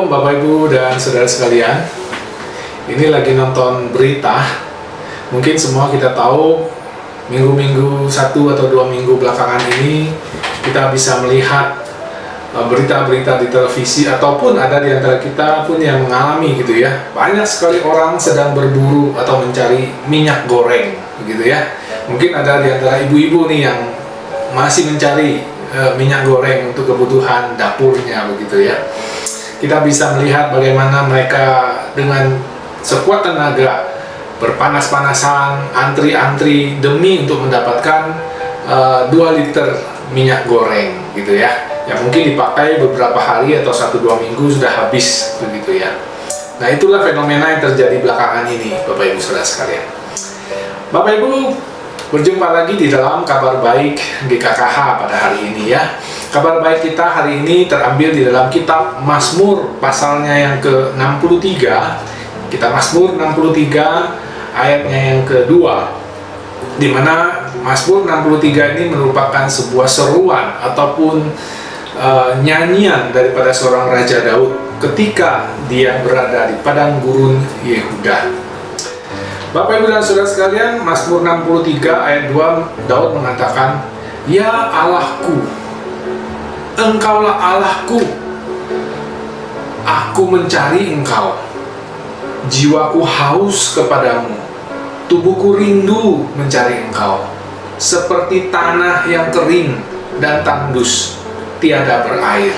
Shalom Bapak Ibu dan Saudara sekalian. Ini lagi nonton berita. Mungkin semua kita tahu minggu-minggu 1 atau 2 minggu belakangan ini kita bisa melihat berita-berita di televisi, ataupun ada di antara kita pun yang mengalami gitu ya. Banyak sekali orang sedang berburu atau mencari minyak goreng begitu ya. Mungkin ada di antara ibu-ibu nih yang masih mencari minyak goreng untuk kebutuhan dapurnya begitu ya. Kita bisa melihat bagaimana mereka dengan sekuat tenaga berpanas-panasan, antri-antri demi untuk mendapatkan 2 liter minyak goreng gitu ya, yang mungkin dipakai beberapa hari atau 1-2 minggu sudah habis begitu ya. Nah, itulah fenomena yang terjadi belakangan ini Bapak Ibu Saudara sekalian. Bapak Ibu, berjumpa lagi di dalam kabar baik GKKH pada hari ini ya. Kabar baik kita hari ini terambil di dalam kitab Mazmur pasalnya yang ke-63. Kitab Mazmur 63 ayatnya yang kedua, di mana Mazmur 63 ini merupakan sebuah seruan ataupun nyanyian daripada seorang Raja Daud ketika dia berada di padang gurun Yehuda. Bapak Ibu dan Saudara sekalian, Mazmur 63 ayat 2, Daud mengatakan, "Ya Allahku, Engkaulah Allahku, aku mencari Engkau. Jiwaku haus kepadamu, tubuhku rindu mencari Engkau. Seperti tanah yang kering dan tandus, tiada berair."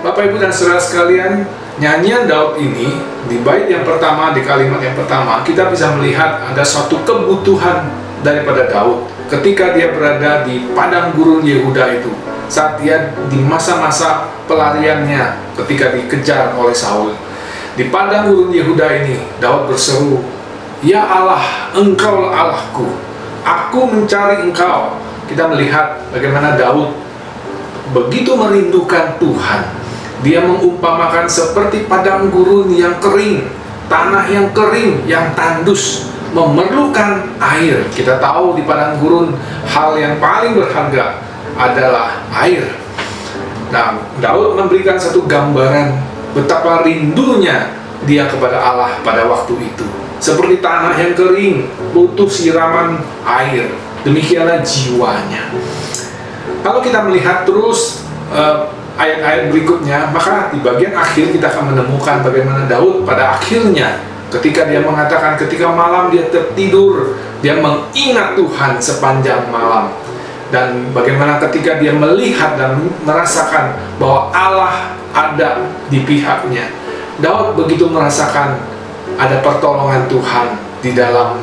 Bapak Ibu dan Saudara sekalian, nyanyian Daud ini di bait yang pertama, di kalimat yang pertama, kita bisa melihat ada suatu kebutuhan daripada Daud ketika dia berada di padang gurun Yehuda itu, saat dia di masa-masa pelariannya ketika dikejar oleh Saul. Di padang gurun Yehuda ini, Daud berseru, "Ya Allah, Engkau Allahku, aku mencari Engkau." Kita melihat bagaimana Daud begitu merindukan Tuhan. Dia mengumpamakan seperti padang gurun yang kering, tanah yang kering, yang tandus, memerlukan air. Kita tahu di padang gurun hal yang paling berharga adalah air. Nah, Daud memberikan satu gambaran betapa rindunya dia kepada Allah pada waktu itu. Seperti tanah yang kering, butuh siraman air. Demikianlah jiwanya. Kalau kita melihat terus ayat-ayat berikutnya, maka di bagian akhir kita akan menemukan bagaimana Daud pada akhirnya ketika dia mengatakan ketika malam dia tertidur, dia mengingat Tuhan sepanjang malam. Dan bagaimana ketika dia melihat dan merasakan bahwa Allah ada di pihaknya, Daud begitu merasakan ada pertolongan Tuhan di dalam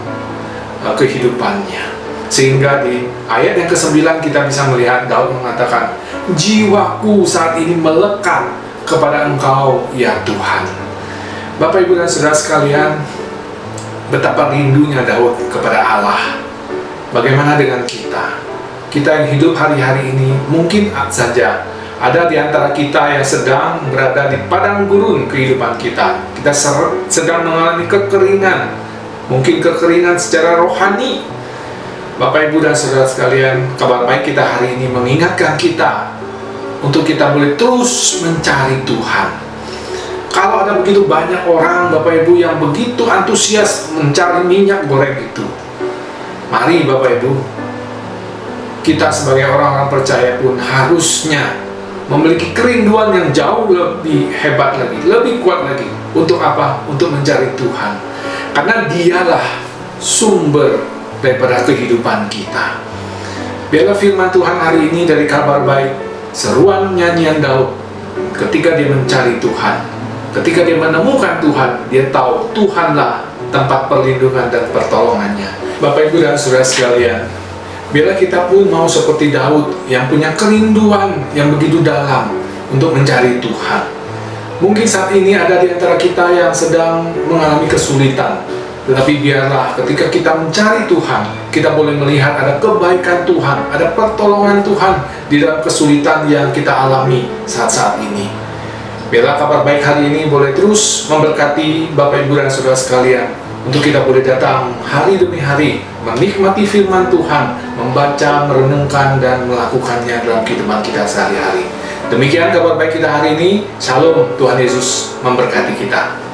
kehidupannya. Sehingga di ayat yang ke-9 kita bisa melihat Daud mengatakan, "Jiwaku saat ini melekat kepada Engkau ya Tuhan." Bapak Ibu dan Saudara sekalian, betapa rindunya Daud kepada Allah. Bagaimana dengan kita? Kita yang hidup hari-hari ini, mungkin saja ada di antara kita yang sedang berada di padang gurun kehidupan kita. Kita sedang mengalami kekeringan, mungkin kekeringan secara rohani. Bapak Ibu dan Saudara sekalian, kabar baik kita hari ini mengingatkan kita untuk kita boleh terus mencari Tuhan. Kalau ada begitu banyak orang, Bapak Ibu, yang begitu antusias mencari minyak goreng itu, mari Bapak Ibu, kita sebagai orang-orang percaya pun harusnya memiliki kerinduan yang jauh lebih hebat lagi, lebih kuat lagi. Untuk apa? Untuk mencari Tuhan. Karena dialah sumber daripada kehidupan kita. Biarlah firman Tuhan hari ini dari kabar baik, seruan nyanyian Daud, ketika dia mencari Tuhan, ketika dia menemukan Tuhan, dia tahu Tuhanlah tempat perlindungan dan pertolongannya. Bapak Ibu dan Saudara sekalian, biarlah kita pun mau seperti Daud yang punya kerinduan yang begitu dalam untuk mencari Tuhan. Mungkin saat ini ada di antara kita yang sedang mengalami kesulitan, tetapi biarlah ketika kita mencari Tuhan, kita boleh melihat ada kebaikan Tuhan, ada pertolongan Tuhan di dalam kesulitan yang kita alami saat-saat ini. Biarlah kabar baik hari ini boleh terus memberkati Bapak Ibu dan Saudara sekalian, untuk kita boleh datang hari demi hari menikmati firman Tuhan, membaca, merenungkan, dan melakukannya dalam kehidupan kita sehari-hari. Demikian kabar baik kita hari ini. Shalom, Tuhan Yesus memberkati kita.